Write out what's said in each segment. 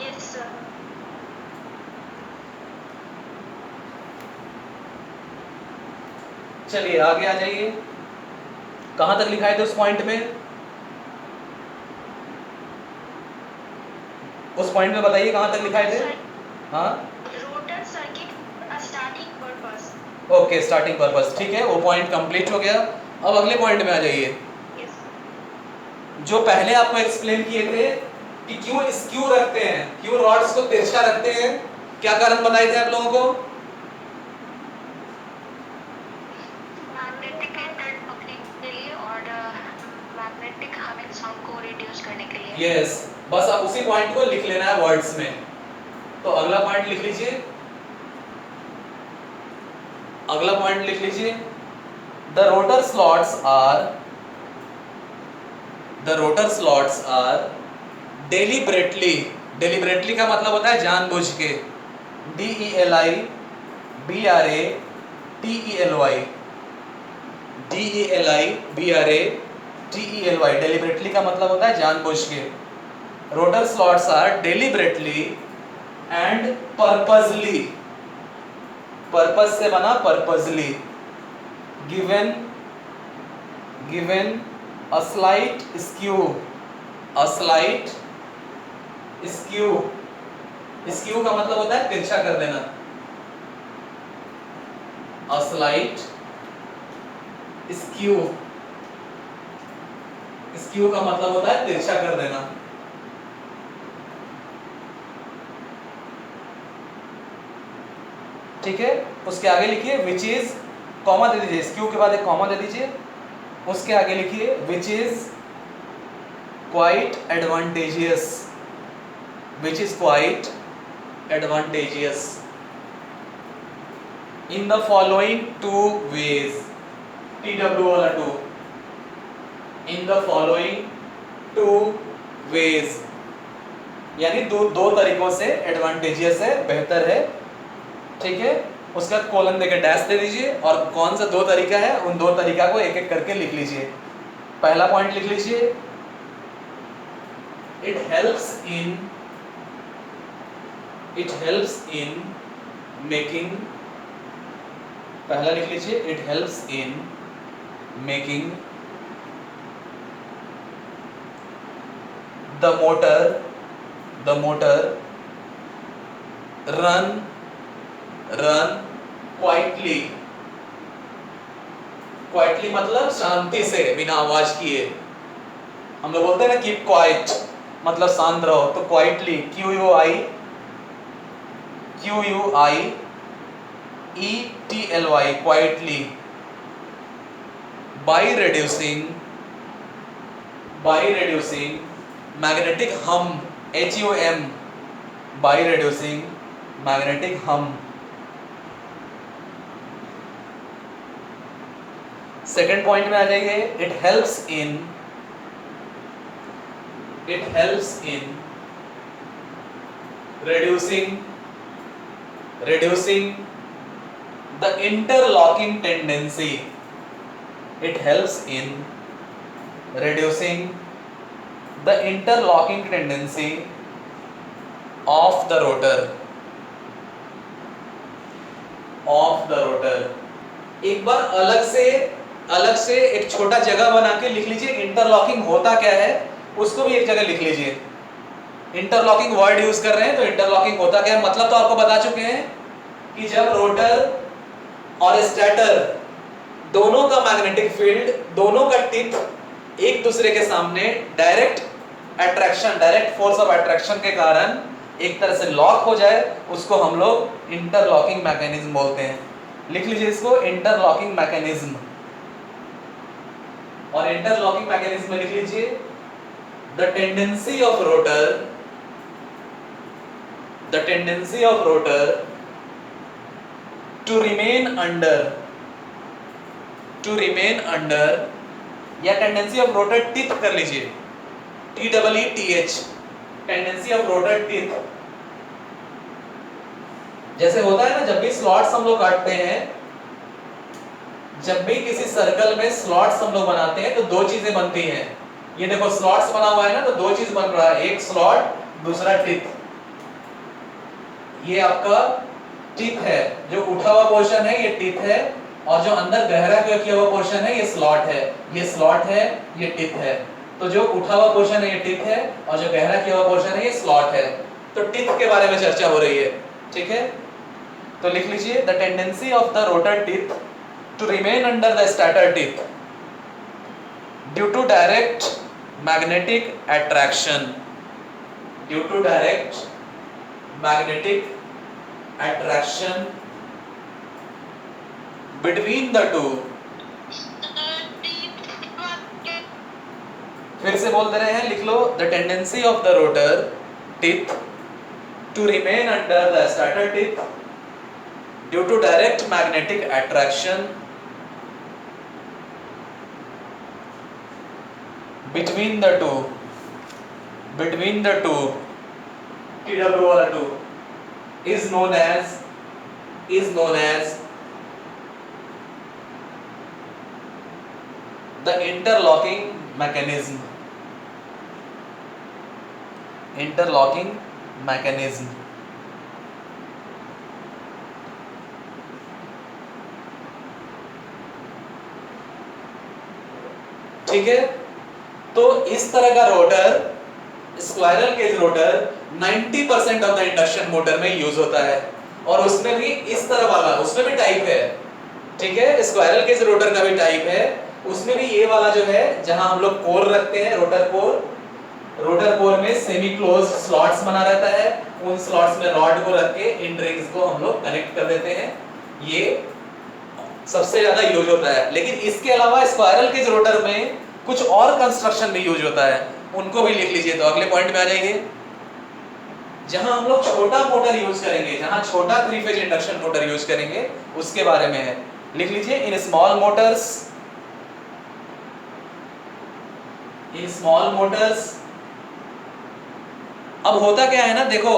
Yes, sir. चलिए आगे आ जाइए, कहां तक लिखा है थे उस पॉइंट में? उस पॉइंट में बताइए कहां तक लिखा है थे? हाँ rotor circuit starting purpose. Okay, starting purpose, ठीक है, वो पॉइंट कंप्लीट हो गया। अब अगले पॉइंट में आ जाइए। यस। जो पहले आपको एक्सप्लेन किए थे कि क्यों स्क्यू रखते हैं, क्यों रॉड्स को तिरछा रखते हैं, क्या कारण बताए थे आप लोगों को? मैग्नेटिक इंटरन पकड़ने के लिए और मैग्नेटिक हमिंग साउंड को रिड्यूस करने के लिए। यस, बस आप उसी पॉइंट को लिख लेना है वर्ड्स में। तो अगला पॉइंट लिख लीजिए, अगला पॉइंट लिख लीजिए। The rotor slots are deliberately, deliberately का मतलब होता है जानबूझ के, DELIBRATELY, DELIBRATELY, डेलिबरेटली का मतलब होता है जानबूझ के। Rotor slots are deliberately and purposely, purpose से बना purposely, given a slight skew, skew का मतलब होता है तिरछा कर देना, a slight skew, skew का मतलब होता है तिरछा कर देना। ठीक है, उसके आगे लिखिए विच इज, कॉमा दे दीजिए, स्क्यू के बाद एक कॉमा दे दीजिए, उसके आगे लिखिए which is quite advantageous, which is quite advantageous in the following two ways, TW वाला 2, in the following two ways, यानी दो तरीकों से एडवांटेजियस है, बेहतर है। ठीक है, उसका कॉलन देकर डैश दे दीजिए और कौन सा दो तरीका है, उन दो तरीका को एक एक करके लिख लीजिए। पहला पॉइंट लिख लीजिए, इट हेल्प्स इन मेकिंग, पहला लिख लीजिए, it helps in making the motor run quietly, quietly मतलब शांति से, बिना आवाज किए। हम लोग बोलते हैं ना कीप क्वाइट, मतलब शांत रहो, तो quietly, QUIETLY, quietly, by reducing magnetic हम, HUM, बाय रिड्यूसिंग मैग्नेटिक हम। सेकेंड पॉइंट में आ जाइए, it helps in reducing the interlocking tendency, it helps in reducing the interlocking tendency of the rotor, एक बार अलग से एक छोटा जगह बना के लिख लीजिए इंटरलॉकिंग होता क्या है, उसको भी एक जगह लिख लीजिए। इंटरलॉकिंग वर्ड यूज कर रहे हैं तो इंटरलॉकिंग होता क्या है, मतलब तो आपको बता चुके हैं कि जब रोटर और स्टेटर दोनों का मैग्नेटिक फील्ड, दोनों का टिप एक दूसरे के सामने डायरेक्ट फोर्स ऑफ अट्रैक्शन के कारण एक तरह से लॉक हो जाए, उसको हम लोग इंटरलॉकिंग मैकेनिज्म बोलते हैं। लिख लीजिए इसको, इंटरलॉकिंग मैकेनिज्म। और इंटरलॉकिंग मैकेनिज्म में लिख लीजिए the tendency of rotor to remain under, या टेंडेंसी ऑफ रोटर टिथ कर लीजिए, TEETH, tendency of rotor teeth. जैसे होता है ना, जब भी स्लॉट्स हम लोग काटते हैं, जब भी किसी सर्कल में स्लॉट्स हम लोग बनाते हैं तो दो चीजें बनती हैं। ये देखो स्लॉट्स बना हुआ है ना, तो दो चीज बन रहा है, एक स्लॉट, दूसरा टिथ। ये आपका टिप है, जो उठा हुआ पोर्शन है ये टिप है, और जो अंदर गहरा किया हुआ पोर्शन है ये स्लॉट है, ये स्लॉट है, ये टिप है। तो जो उठा हुआ पोर्शन है ये टिप है, और जो गहरा किया हुआ पोर्शन है ये स्लॉट है। तो टिप के बारे में चर्चा हो रही है, ठीक है। तो लिख लीजिए, the tendency of the rotor tip to remain under the stator tip due to direct magnetic attraction, due to direct magnetic attraction between the two। फिर से बोल दे रहे हैं, लिख लो, the tendency of the rotor tip to remain under the starter tip due to direct magnetic attraction between the two TW वाला 2 is known as the interlocking mechanism, ठीक है। तो इस तरह का rotor, squirrel cage rotor 90% of the induction motor में use होता है, और उसमें भी इस तरह वाला, उसमें भी टाइप है, ठीक है। स्क्वायरल केज रोटर का भी टाइप है, उसमें भी ये वाला जो है, जहां हम लोग कोर रखते हैं, रोटर कोर में सेमी क्लोज स्लॉट्स बना रहता है, उन स्लॉट्स में रॉड को रख के इन रिंग्स को हम लोग कनेक्ट कर देते हैं, ये सबसे ज्यादा यूज होता है। लेकिन इसके अलावा स्क्वायरल केज रोटर में कुछ और कंस्ट्रक्शन भी यूज होता है, उनको भी लिख लीजिए। तो अगले पॉइंट में आ जाएंगे, जहां हम लोग छोटा मोटर यूज करेंगे, जहां छोटा 3 फेज इंडक्शन मोटर यूज करेंगे, उसके बारे में है। लिख लीजिए, इन स्मॉल मोटर्स। अब होता क्या है ना, देखो,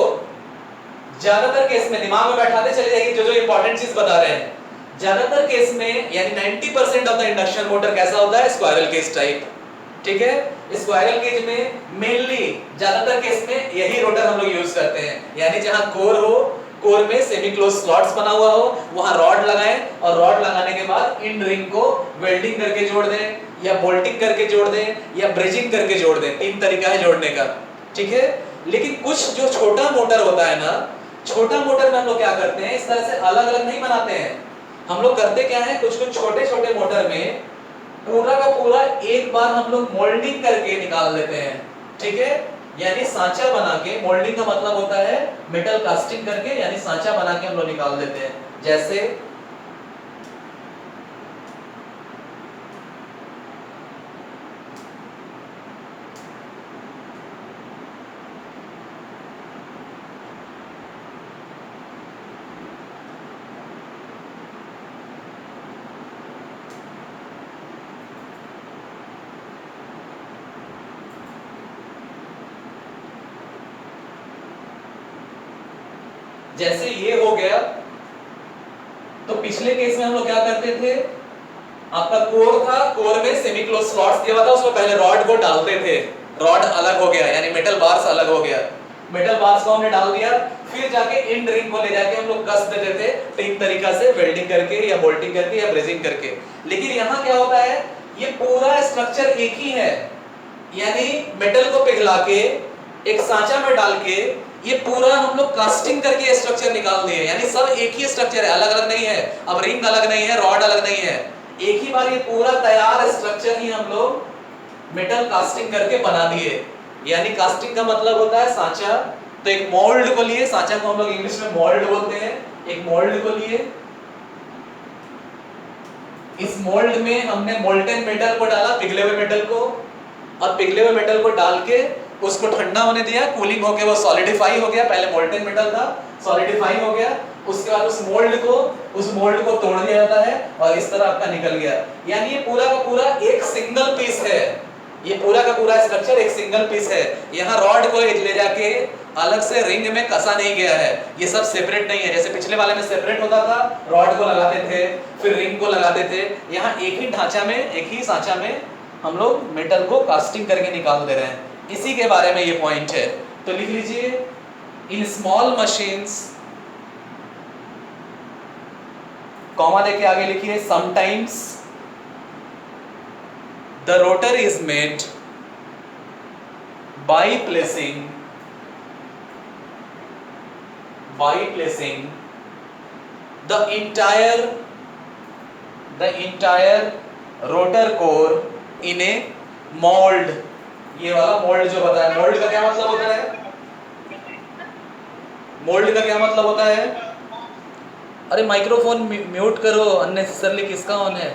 ज्यादातर केस में दिमाग में बैठाते चले जाइए जो इंपॉर्टेंट चीज बता रहे हैं। ज्यादातर केस में, यानी 90% ऑफ द इंडक्शन मोटर कैसा होता है, स्क्वायरल केज टाइप, ठीक है। स्क्वायरल केज में मेनली ज्यादातर केस में यही रोटर हम लोग यूज करते हैं, यानी जहां कोर हो, कोर में सेमी क्लोज स्लॉट्स बना हुआ हो, वहां रॉड लगाएं, और रॉड लगाने के बाद इन रिंग को वेल्डिंग करके जोड़ दें, या बोल्टिंग करके जोड़ दें, या ब्रिजिंग करके जोड़ दें। 3 तरीका है जोड़ने का, ठीक है। लेकिन कुछ जो छोटा मोटर होता है ना, छोटा मोटर में हम लोग क्या करते हैं, इस तरह से अलग अलग नहीं बनाते हैं। हम लोग करते क्या है, कुछ छोटे छोटे मोटर में पूरा का पूरा एक बार हम लोग मोल्डिंग करके निकाल देते हैं, ठीक है। यानी सांचा बना के, मोल्डिंग का मतलब होता है मेटल कास्टिंग करके, यानी सांचा बना के हम लोग निकाल देते हैं। जैसे जैसे ये हो गया, तो पिछले केस में हम लोग क्या करते थे, आपका कोर था, कोर में सेमी क्लोज स्लॉट्स दिया हुआ था, उसमें पहले रॉड को डालते थे, रॉड अलग हो गया, यानी मेटल बार्स अलग हो गया, मेटल बार्स को हमने डाल दिया, फिर जाके इन रिंग को ले जाके हम लोग कस देते थे 3 तरीका से, वेल्डिंग करके या बोल्टिंग करके या ब्रेजिंग करके। लेकिन यहाँ क्या होता है, ये पूरा स्ट्रक्चर एक ही है, यानी मेटल को पिघला के एक सांचा में डाल के ये पूरा हम लोग कास्टिंग करके स्ट्रक्चर निकाल दिए, यानी सब एक ही स्ट्रक्चर है, अलग अलग नहीं है। अब रिंग अलग नहीं है, रॉड अलग नहीं है, एक ही बार ये पूरा तैयार स्ट्रक्चर ही हम लोग मेटल कास्टिंग करके बना दिए। यानी कास्टिंग का मतलब होता है सांचा। तो एक मोल्ड को लिए, सांचा को हम लोग इंग्लिश में मोल्ड बोलते हैं, एक मोल्ड को लिए, इस मोल्ड में हमने मोल्टेन मेटल को डाला, पिघले हुए मेटल को, और पिघले हुए मेटल को डाल के उसको ठंडा होने दिया, कूलिंग होके वो सॉलिडिफाई हो गया, पहले मोल्टेन मेटल था, सॉलिडिफाई हो गया, उसके बाद उस मोल्ड को तोड़ दिया जाता है और इस तरह आपका निकल गया। यानी ये पूरा का पूरा एक सिंगल पीस है, ये पूरा का पूरा स्ट्रक्चर एक सिंगल पीस है। यहाँ रॉड को ले जाके अलग से रिंग में कसा नहीं गया है, ये सब सेपरेट नहीं है। जैसे पिछले वाले में सेपरेट होता था, रॉड को लगाते थे फिर रिंग को लगाते थे, यहाँ एक ही ढांचा में, एक ही सांचा में हम लोग मेटल को कास्टिंग करके निकाल दे रहे हैं। इसी के बारे में ये पॉइंट है। तो लिख लीजिए, इन स्मॉल मशीन्स कॉमा देके आगे लिखिए sometimes the rotor is made by placing the entire rotor core in a mold। ये वाला मोल्ड जो बताया, मोल्ड का क्या मतलब होता है? मोल्ड का क्या मतलब होता है? अरे माइक्रोफोन म्यूट करो, अननेसेसरली किसका ऑन है?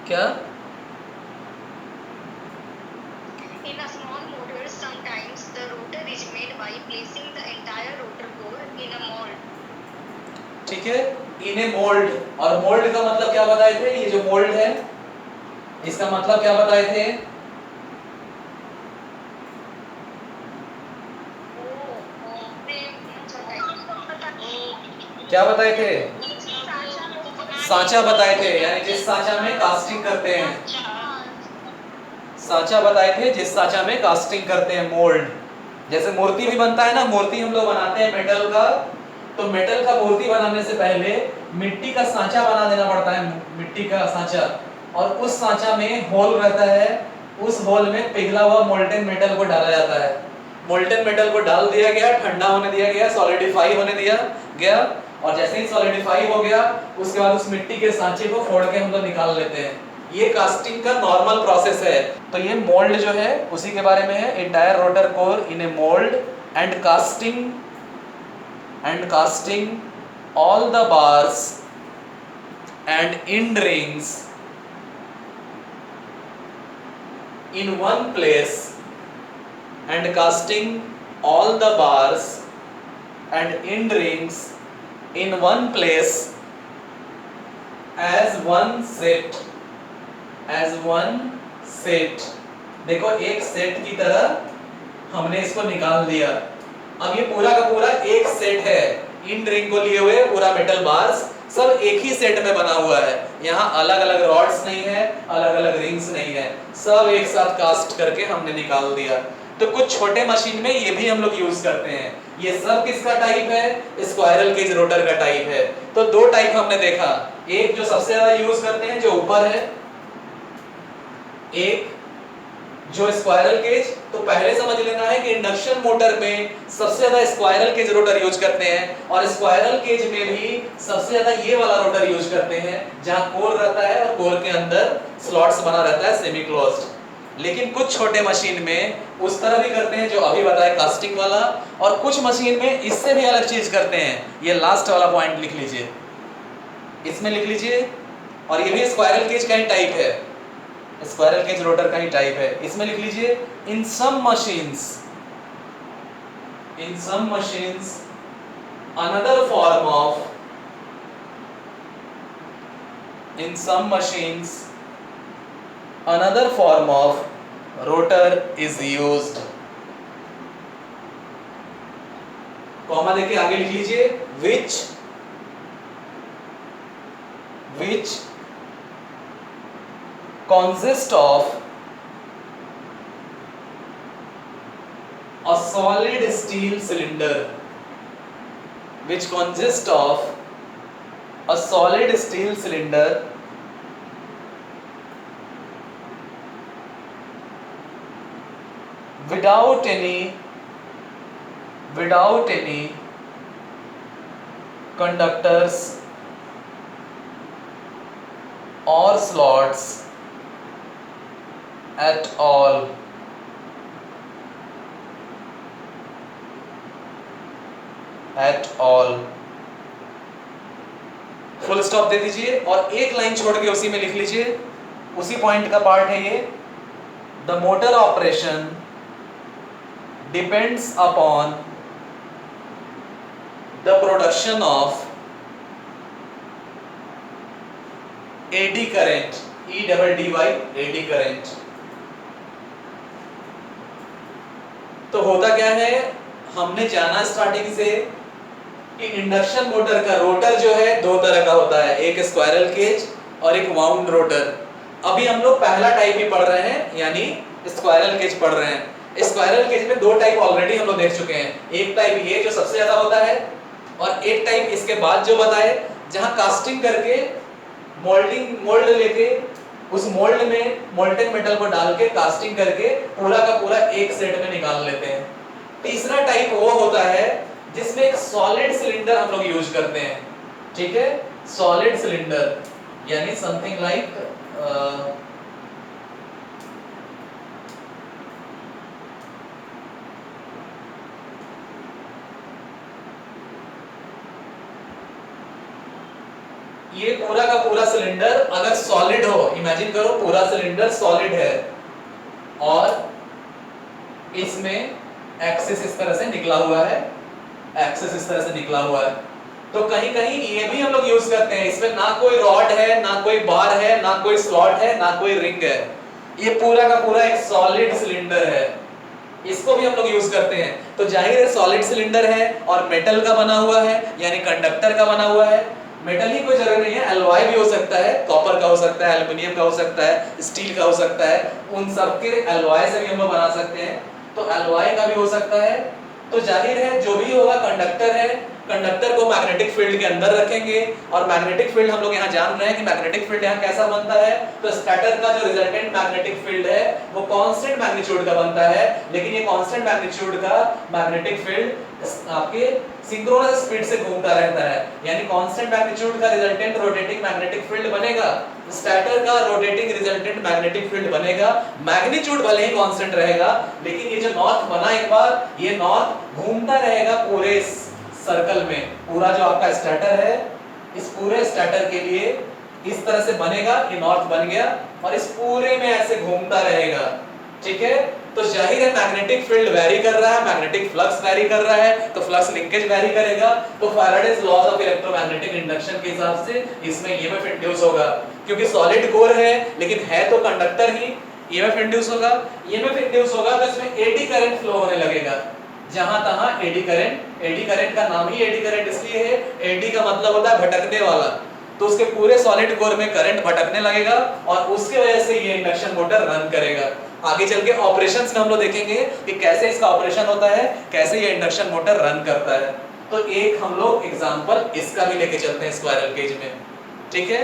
क्या? In a small motor, sometimes the rotor is made by placing the entire rotor core in a mold। ठीक है, इन ए मोल्ड। और मोल्ड का मतलब क्या बताए थे? ये जो मोल्ड है इसका मतलब क्या बताए थे? क्या बताए थे? सांचा बताए थे, यानी जिस सांचा में कास्टिंग करते हैं। सांचा बताए थे जिस सांचा में कास्टिंग करते हैं, मोल्ड। जैसे मूर्ति भी बनता है ना, मूर्ति हम लोग बनाते हैं मेटल का, तो मेटल का मूर्ति बनाने से पहले मिट्टी का सांचा बना देना पड़ता है, मिट्टी का सांचा, और उस सांचा में होल रहता है, उस होल में पिघला हुआ मोल्टेन मेटल को डाला जाता है। मोल्टेन मेटल को डाल दिया गया, ठंडा होने दिया गया, सॉलिडिफाई होने दिया गया, और जैसे ही सॉलिडिफाई हो गया उसके बाद उस मिट्टी के सांचे को फोड़ के हम लोग निकाल लेते हैं। ये कास्टिंग का नॉर्मल प्रोसेस है। तो ये मोल्ड जो है उसी के बारे में है, entire rotor core in a mould and casting all the bars and end rings in one place and casting all the bars and end rings in one place as one set देखो एक set की तरह हमने इसको निकाल दिया। अब ये पूरा का पूरा एक सेट है, इन रिंग को लिए हुए पूरा मेटल बार्स सब एक ही सेट में बना हुआ है। यहाँ अलग अलग रॉड्स नहीं है, अलग अलग रिंग्स नहीं है, सब एक साथ कास्ट करके हमने निकाल दिया। तो कुछ छोटे मशीन में ये भी हम लोग यूज करते हैं। ये सब किसका टाइप है? स्क्वायरल केज रोटर का टाइप है। तो दो टाइप हमने देखा, एक जो सबसे ज्यादा यूज करते हैं जो ऊपर है, एक जो स्क्वायरल केज। तो पहले समझ लेना है कि इंडक्शन मोटर में सबसे ज्यादा स्क्वायरल केज रोटर यूज करते हैं, और स्क्वायरल केज में भी सबसे ज्यादा ये वाला रोटर यूज करते हैं जहां कोर रहता है और कोर के अंदर स्लॉट्स बना रहता है सेमी क्लोज्ड। लेकिन कुछ छोटे मशीन में उस तरह भी करते हैं जो अभी बताया कास्टिंग वाला, और कुछ मशीन में इससे भी अलग चीज करते हैं। ये लास्ट वाला पॉइंट लिख लीजिए, इसमें लिख लीजिए। और ये भी स्क्वायरल केज का ही टाइप है, स्क्वायरल केज रोटर का ही टाइप है। इसमें लिख लीजिए in some machines another form of rotor is used. Comma देके आगे लिख लीजिए which consist of a solid steel cylinder without any conductors or slots at all। Full stop दे दीजिए और एक लाइन छोड़ के उसी में लिख लीजिए, उसी पॉइंट का पार्ट है ये। The motor operation depends upon the production of eddy current, eddy current. तो होता क्या है, हमने जाना स्टार्टिंग से कि इंडक्शन मोटर का रोटर जो है दो तरह का होता है, एक स्क्वायरल केज और एक वाउंड रोटर। अभी हम लोग पहला टाइप ही पढ़ रहे हैं, यानी स्क्वायरल केज पढ़ रहे हैं। स्क्वायरल केज में दो टाइप ऑलरेडी हम लोग देख चुके हैं, एक टाइप ये जो सबसे ज्यादा होता है, और एक टाइप इसके बाद जो बताए जहां कास्टिंग करके मोल्ड लेके उस मोल्ड में मोल्टेन मेटल को डाल के कास्टिंग करके पूरा का पूरा एक सेट में निकाल लेते हैं। तीसरा टाइप वो होता है जिसमें एक सॉलिड सिलेंडर हम लोग यूज करते हैं, ठीक है, सॉलिड सिलेंडर यानी समथिंग लाइक ये पूरा का पूरा सिलेंडर अगर सॉलिड हो, इमेजिन करो पूरा सिलेंडर सॉलिड है और इसमें एक्सिस इस तरह से निकला हुआ है, एक्सिस इस तरह से निकला हुआ है, तो कहीं कहीं ये भी हम लोग यूज करते हैं। इसमें ना कोई रॉड है, ना कोई बार है, ना कोई स्लॉट है, ना कोई रिंग है, ये पूरा का पूरा एक सॉलिड सिलेंडर है, इसको भी हम लोग यूज करते हैं। तो जाहिर है सॉलिड सिलेंडर है और मेटल का बना हुआ है यानी कंडक्टर का बना हुआ है। मेटल ही कोई जरूरी नहीं है, एलॉय भी हो सकता है, कॉपर का हो सकता है, एल्युमिनियम का हो सकता है, स्टील का हो सकता है, उन सब के एलॉय से भी हम लोग बना सकते हैं, तो एलॉय का भी हो सकता है। तो जाहिर है जो भी होगा कंडक्टर है, कंडक्टर को मैग्नेटिक फील्ड के अंदर रखेंगे और मैग्नेटिक फील्ड हम लोग यहाँ जान रहे हैं कि मैग्नेटिक फील्ड यहाँ कैसा बनता है, तो स्टैटर का जो रिजल्टेंट मैग्नेटिक फील्ड है वो कांस्टेंट मैग्नीट्यूड का बनता है, लेकिन ये कांस्टेंट मैग्नीट्यूड का मैग्नेटिक फील्ड आपके सिंक्रोनस स्पीड से घूमता रहता है, यानी कांस्टेंट मैग्नीट्यूड का रिजल्टेंट रोटेटिंग मैग्नेटिक फील्ड बनेगा, स्टैटर का रोटेटिंग रिजल्टेंट मैग्नेटिक फील्ड बनेगा, मैग्नीट्यूड भले ही कांस्टेंट रहेगा, लेकिन ये जो नॉर्थ बना एक बार, ये नॉर्थ घूमता रहेगा पूरे सर्कल में। पूरा जो आपका स्टैटर है, इस पूरे स्टैटर के लिए इस तरह से बनेगा, ये नॉर्थ बन गया और इस पूरे में ऐसे घूमता रहेगा, ठीक है। तो जाहिर है मैग्नेटिक फील्ड वेरी कर रहा है, मैग्नेटिक फ्लक्स वेरी कर रहा है, तो फ्लक्स लिंकेज वेरी करेगा, तो Faraday's laws of electromagnetic induction के हिसाब से इसमें ईएमएफ इंड्यूस होगा, क्योंकि सॉलिड कोर है लेकिन है तो कंडक्टर ही, ईएमएफ इंड्यूस होगा, ईएमएफ इंड्यूस होगा तो इसमें एडी करंट फ्लो होने लगेगा, जहां तहां एडी करंट। एडी करंट का नाम ही एडी करंट इसलिए है, एडी का मतलब होता है भटकने वाला, तो उसके पूरे सॉलिड कोर में करंट भटकने लगेगा और उसके वजह से ये इंडक्शन मोटर रन करेगा। आगे चल के ऑपरेशंस में हम लोग देखेंगे कि कैसे इसका ऑपरेशन होता है, कैसे ये इंडक्शन मोटर रन करता है। तो एक हम लोग एग्जांपल इसका भी लेके चलते हैं स्क्वायरल केज में, ठीक है।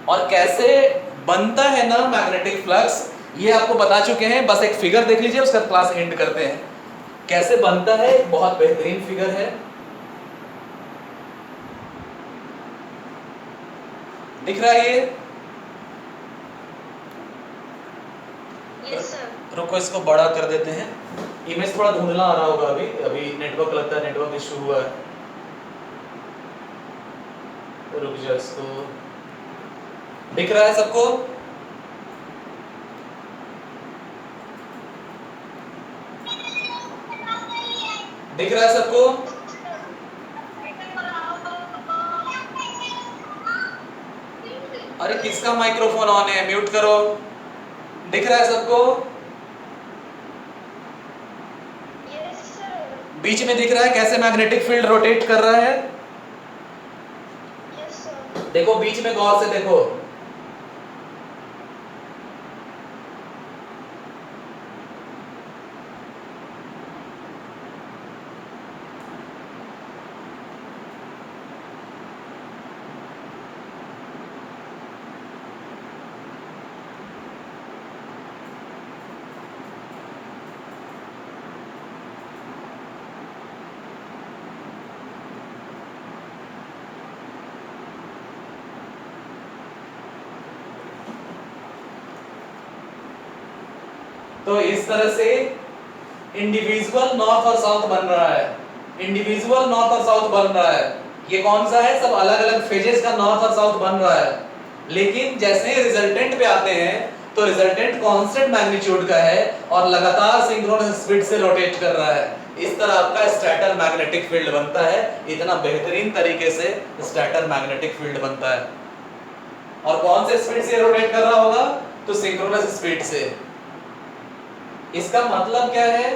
और कैसे बनता है ना मैग्नेटिक फ्लक्स, ये आपको बता चुके हैं, बस एक फिगर देख लीजिए, उसका क्लास एंड करते हैं। कैसे बनता है, एक बहुत बेहतरीन फिगर है, दिख रहा है ये? Yes sir. रुको इसको बड़ा कर देते हैं, इमेज थोड़ा धुंधला आ रहा होगा, अभी नेटवर्क लगता है, नेटवर्क इशू हुआ है, रुक जाओ, इसको दिख रहा है सबको? दिख रहा है सबको? अरे किसका माइक्रोफोन ऑन है, म्यूट करो। दिख रहा है सबको? Yes sir. बीच में दिख रहा है कैसे मैग्नेटिक फील्ड रोटेट कर रहा है? Yes sir. देखो बीच में गौर से देखो, तो इस तरह से इंडिविजुअल नॉर्थ और साउथ बन रहा है, इंडिविजुअल नॉर्थ और साउथ बन रहा है। ये कौन सा है, सब अलग अलग फेजेस का नॉर्थ और साउथ बन रहा है, लेकिन जैसे ही रिजल्टेंट पे आते हैं तो रिजल्टेंट कांस्टेंट मैग्नीट्यूड का है और लगातार सिंक्रोनस स्पीड से रोटेट कर रहा है। इस तरह आपका स्टैटर मैग्नेटिक फील्ड बनता है, इतना बेहतरीन तरीके से स्टैटर मैग्नेटिक फील्ड बनता है। और कौन से स्पीड से रोटेट कर रहा होगा, तो सिंक्रोनस स्पीड से। इसका मतलब क्या है,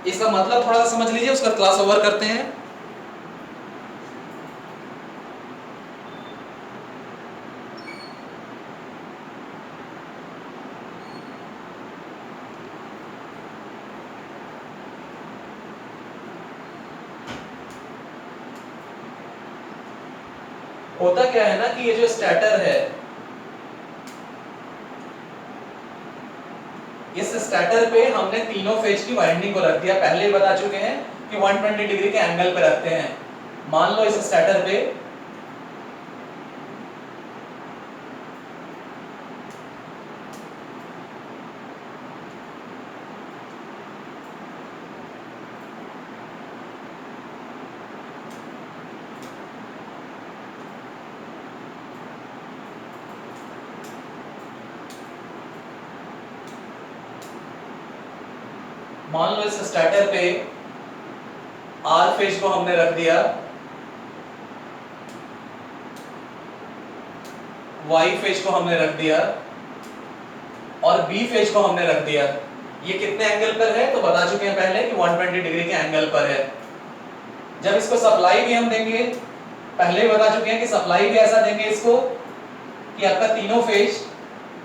इसका मतलब थोड़ा सा समझ लीजिए, उसका क्लास ओवर करते हैं। होता क्या है ना कि ये जो स्टैटर है, इस स्टैटर पे हमने तीनों फेज की वाइंडिंग को रख दिया। पहले ही बता चुके हैं कि 120 डिग्री के एंगल पे रखते हैं। मान लो इस स्टैटर पे इस स्टैटर पे आर फेज को हमने रख दिया, वाई फेज को हमने रख दिया और बी फेज को हमने रख दिया। ये कितने एंगल पर है तो बता चुके हैं पहले कि 120 डिग्री के एंगल पर है। जब इसको सप्लाई भी हम देंगे, पहले ही बता चुके हैं कि सप्लाई भी ऐसा देंगे इसको कि आपका तीनों फेज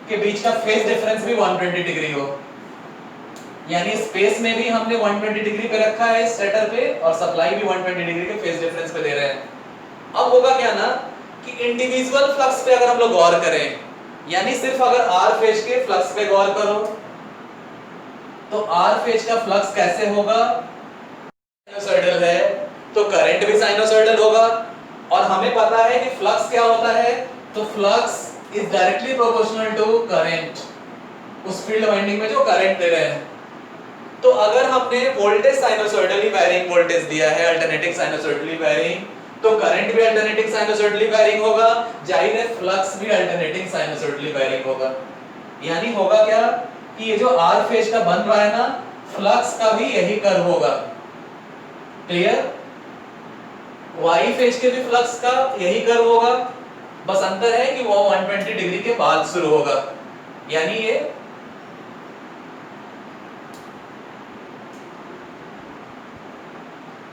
के बीच का फेज डिफरेंस भी 120 डिग्री हो। यानी स्पेस में भी हमने 120 डिग्री पे रखा है स्टैटर पे और सप्लाई भी 120 डिग्री के फेज डिफरेंस पे दे रहे हैं। अब होगा क्या ना कि इंडिविजुअल फ्लक्स पे अगर हम लोग गौर करें, यानी सिर्फ अगर आर फेज के फ्लक्स पे गौर करो तो आर फेज का फ्लक्स कैसे होगा, साइनोसॉइडल है तो करंट भी साइनोसॉइडल होगा। और हमें पता है कि फ्लक्स क्या होता है, तो flux is directly proportional to current, उस फील्ड वाइंडिंग में जो करंट दे रहे हैं। तो अगर हमने वोल्टेज साइनोसॉइडली वैरिंग वोल्टेज दिया है, अल्टरनेटिंग साइनोसॉइडली वैरिंग, तो करंट भी अल्टरनेटिंग साइनोसॉइडली वैरिंग होगा, जाहिर है फ्लक्स भी अल्टरनेटिंग साइनोसॉइडली वैरिंग होगा। यानी होगा क्या कि ये जो आर फेज का बन रहा है ना, फ्लक्स का भी यही कर्व होगा। क्लियर? वाई फेज के भी फ्लक्स का यही कर्व होगा, बस अंतर है कि वो 120 डिग्री के बाद शुरू होगा। यानी ये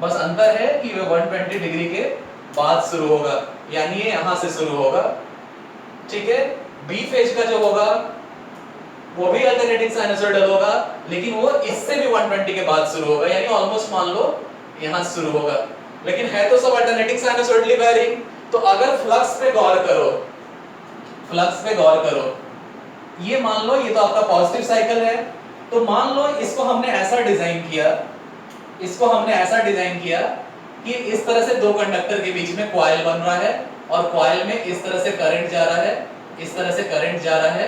बस अंतर है कि वो 120 डिग्री के बाद शुरू होगा, यानी ये यहां से शुरू होगा। ठीक है? बी फेज का जो होगा वो भी अल्टरनेटिंग साइनोसॉइडल होगा, लेकिन वो इससे भी 120 के बाद शुरू होगा, यानी ऑलमोस्ट मान लो यहां शुरू होगा, लेकिन है तो सब अल्टरनेटिंग साइनोसॉइडली वैरिंग। तो अगर फ्लक्स पे गौर करो, फ्लक्स पे गौर करो, ये मान लो ये तो आपका पॉजिटिव साइकिल है, तो मान लो इसको हमने ऐसा डिजाइन किया, इसको हमने ऐसा डिजाइन किया कि इस तरह से दो कंडक्टर के बीच में कॉइल बन रहा है और कॉइल में इस तरह से करंट जा रहा है, इस तरह से करंट जा रहा है,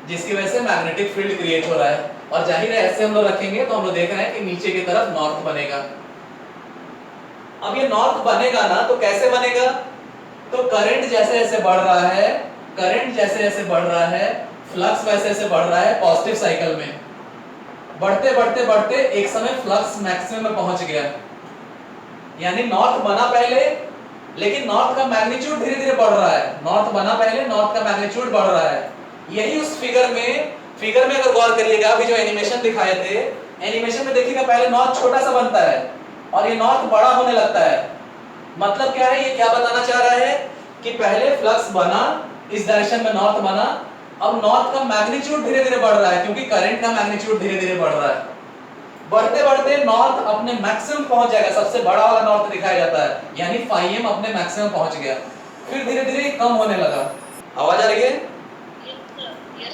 जिसकी वजह से मैग्नेटिक फील्ड क्रिएट हो रहा है। और जाहिर है ऐसे हम लोग रखेंगे तो हम लोग देख रहे हैं कि नीचे की तरफ नॉर्थ बनेगा। अब ये नॉर्थ बनेगा ना, तो कैसे बनेगा, तो करंट जैसे जैसे बढ़ रहा है, करंट जैसे जैसे बढ़ रहा है, फ्लक्स वैसे वैसे बढ़ रहा है पॉजिटिव साइकिल में। बढ़ते बढ़ते बढ़ते एक समय फ्लक्स मैक्सिमम में पहुंच गया, यानी नॉर्थ बना पहले, लेकिन नॉर्थ का मैग्नीट्यूड धीरे धीरे बढ़ रहा है। नॉर्थ बना पहले, नॉर्थ का मैग्नीट्यूड बढ़ रहा है। यही उस फिगर में अगर गौर करिएगा, अभी जो एनिमेशन दिखाए थे, एनिमेशन में देखिएगा पहले नॉर्थ छोटा सा बनता है और ये नॉर्थ बड़ा होने लगता है। मतलब क्या है, ये क्या बताना चाह रहा है कि पहले फ्लक्स बना, इस डायरेक्शन में नॉर्थ बना, अब नॉर्थ का मैग्नीट्यूड धीरे धीरे बढ़ रहा है क्योंकि करंट का मैग्नीट्यूड धीरे धीरे बढ़ रहा है। बढ़ते बढ़ते नॉर्थ अपने मैक्सिमम पहुंच जाएगा, सबसे बड़ा वाला नॉर्थ दिखाया जाता है, यानी फाइएम अपने मैक्सिमम पहुंच गया। फिर धीरे धीरे कम होने लगा। आवाज आ रही है?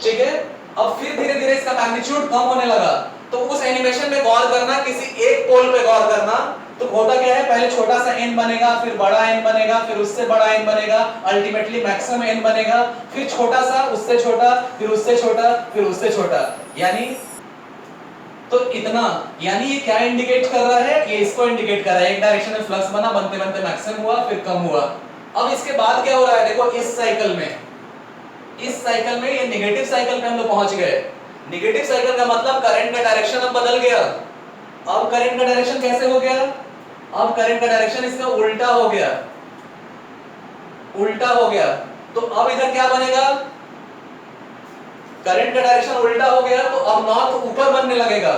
ठीक है? अब फिर धीरे धीरे इसका मैग्नीट्यूड कम होने लगा। तो उस एनिमेशन में गौर करना, किसी एक पोल पे गौर करना, तो होता क्या है, पहले छोटा सा n बनेगा, फिर बड़ा n बनेगा, फिर उससे बड़ा n बनेगा, अल्टीमेटली मैक्सिमम n बनेगा, फिर छोटा सा, उससे छोटा, फिर उससे छोटा, फिर उससे छोटा। यानी तो इतना, यानी ये क्या इंडिकेट कर रहा है, ये इसको इंडिकेट कर रहा है, एक डायरेक्शन में फ्लक्स बना, बनते बनते मैक्सिमम हुआ, फिर कम हुआ। अब इसके बाद क्या हो रहा है, देखो इस साइकिल में ये नेगेटिव साइकिल पे हम लोग पहुंच गए। नेगेटिव साइकिल का मतलब करंट का डायरेक्शन अब बदल गया। अब करंट का डायरेक्शन कैसे हो गया, अब करंट का डायरेक्शन इसका उल्टा हो गया, उल्टा हो गया। तो अब इधर क्या बनेगा, करंट का डायरेक्शन उल्टा हो गया, तो अब नॉर्थ ऊपर बनने लगेगा,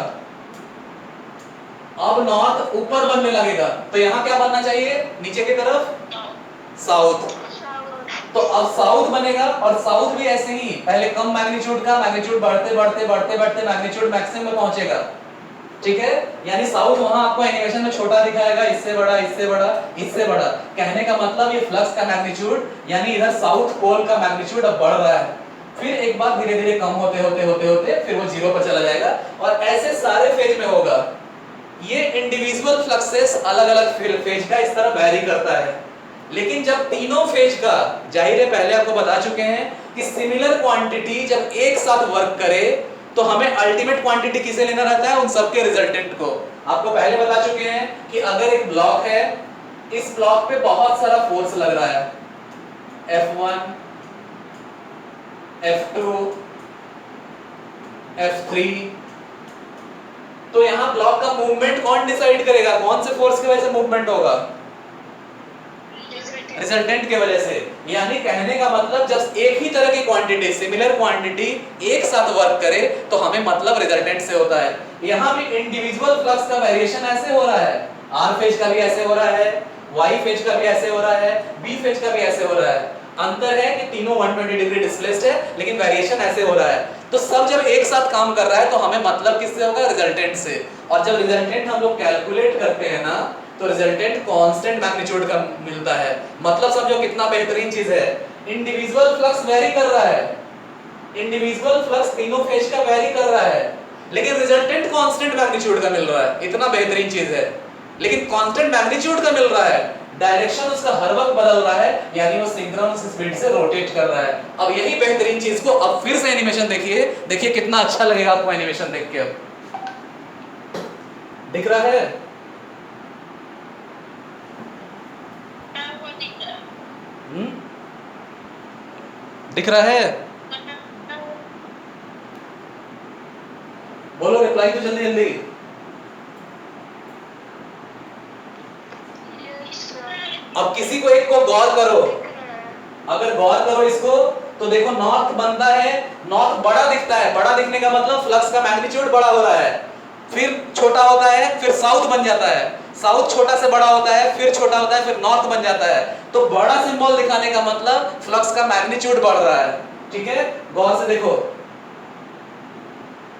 अब नॉर्थ ऊपर बनने लगेगा। तो यहां क्या बनना चाहिए, नीचे की तरफ साउथ। तो अब साउथ बनेगा, और साउथ भी ऐसे ही, पहले कम मैग्नीट्यूड का, मैग्नीट्यूड बढ़ते बढ़ते बढ़ते बढ़ते मैग्नीट्यूड मैक्सिमम में पहुंचेगा। ठीक है, यानी साउथ वहां आपको एनिमेशन में छोटा दिखाएगा, इससे बड़ा, इससे बड़ा, इससे बड़ा। कहने का मतलब ये फ्लक्स का मैग्नीट्यूड यानी इधर साउथ पोल का मैग्नीट्यूड अब बढ़ रहा है, फिर एक बार धीरे धीरे कम होते होते होते होते फिर वो जीरो पर चला जाएगा, और ऐसे सारे फेज में होगा। ये इंडिविजुअल फ्लक्सेस अलग अलग फेज का इस तरह वैरी करता है, लेकिन जब तीनों फेज का, जाहिर है पहले आपको बता चुके हैं कि सिमिलर क्वांटिटी जब एक साथ वर्क करे तो हमें अल्टीमेट क्वांटिटी किसे लेना रहता है, उन सबके रिजल्टेंट को। आपको पहले बता चुके हैं कि अगर एक ब्लॉक है, इस ब्लॉक पे बहुत सारा फोर्स लग रहा है, F1 F2 F3, तो यहां ब्लॉक का मूवमेंट कौन डिसाइड करेगा, कौन से फोर्स की वजह से मूवमेंट होगा, रिजल्टेंट की वजह से। यानी कहने का मतलब जब एक ही तरह की क्वांटिटी, सिमिलर क्वांटिटी एक साथ वर्क करे तो हमें मतलब रिजल्टेंट से होता है। यहां भी इंडिविजुअल फ्लक्स का वेरिएशन ऐसे हो रहा है, आर फेज का भी ऐसे हो रहा है, वाई फेज का भी ऐसे हो रहा है, बी फेज का भी ऐसे हो रहा है। अंतर है कि तीनों 120 डिग्री डिस्प्लेस्ड है, लेकिन वेरिएशन ऐसे हो रहा है। तो सब जब एक साथ काम कर रहा है तो हमें मतलब किससे होगा, रिजल्टेंट से। और जब रिजल्टेंट हम लोग कैलकुलेट करते हैं ना, तो रिजल्टेंट कांस्टेंट मैग्नीट्यूड का मिलता है। मतलब समझो कितना बेहतरीन चीज है। इंडिविजुअल फ्लक्स वेरी कर रहा है, इंडिविजुअल फ्लक्स तीनों फेज का वेरी कर रहा है, लेकिन रिजल्टेंट कांस्टेंट मैग्नीट्यूड का मिल रहा है। इतना बेहतरीन चीज है, लेकिन कांस्टेंट मैग्नीट्यूड का मिल रहा है, डायरेक्शन उसका हर वक्त बदल रहा है, यानी वो सिंक्रोनस स्पीड से रोटेट कर रहा है। अब यही बेहतरीन चीज को अब फिर से एनिमेशन देखिए, देखिए कितना अच्छा लगेगा आपको एनिमेशन देख के। अब दिख रहा है, दिख रहा है, बोलो रिप्लाई तो जल्दी जल्दी। अब किसी को एक को गौर करो, अगर गौर करो इसको तो देखो नॉर्थ बनता है, नॉर्थ बड़ा दिखता है, बड़ा दिखने का मतलब फ्लक्स का मैग्नीट्यूड बड़ा हो रहा है, फिर छोटा होता है, फिर साउथ बन जाता है, साउथ छोटा से बड़ा होता है, फिर छोटा होता है, फिर नॉर्थ बन जाता है। तो बड़ा सिंबल दिखाने का मतलब फ्लक्स का मैग्नीट्यूड बढ़ रहा है। ठीक है, गौर से देखो,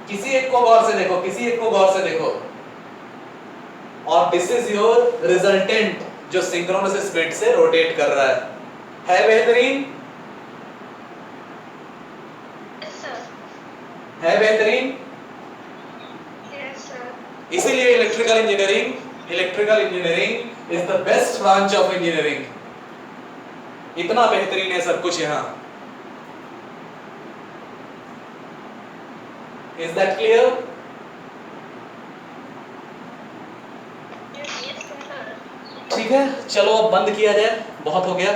किसी एक को गौर से देखो, किसी एक को गौर से देखो, और दिस इज योर रिजल्टेंट जो सिंक्रोनस स्पीड से रोटेट कर रहा है बेहतरीन, है बेहतरीन। इसीलिए electrical engineering is the best branch of engineering. इतना बेहतरीन है सब कुछ यहाँ। Is that clear? ठीक है, चलो अब बंद किया जाए, बहुत हो गया।